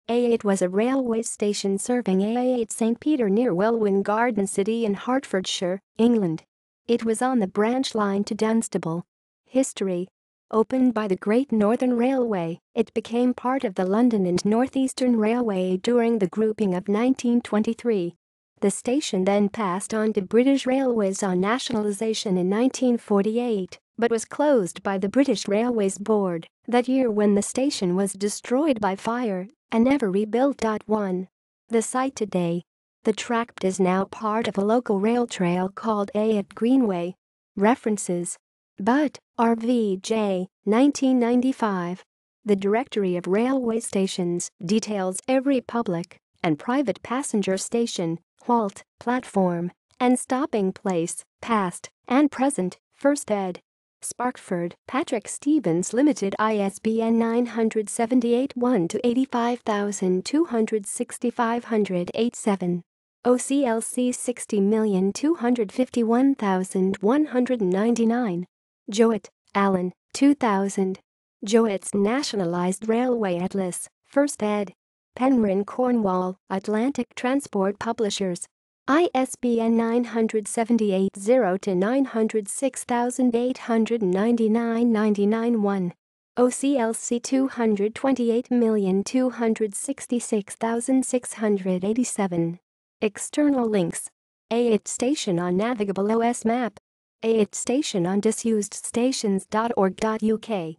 Ayot was a railway station serving Ayot St Peter near Welwyn Garden City in Hertfordshire, England. It was on the branch line to Dunstable. History. Opened by the Great Northern Railway, it became part of the London and North Eastern Railway during the grouping of 1923. The station then passed on to British Railways on nationalisation in 1948, but was closed by the British Railways Board that year when the station was destroyed by fire and never rebuilt. 1. The site today. The tract is now part of a local rail trail called Ayot Greenway. References. Butt, R.V.J., 1995. The Directory of Railway Stations details every public and private passenger station, halt, platform, and stopping place, past and present. First ed. Sparkford, Patrick Stevens Limited, ISBN 978-1-8526587. OCLC 60251199. Jowett, Alan, 2000. Jowett's Nationalised Railway Atlas, First ed. Penryn, Cornwall, Atlantic Transport Publishers. ISBN 978-0-906,899-99-1. OCLC 228,266,687. External links. Ayot Station on Navigable OS Map. Ayot Station on disused stations.org.uk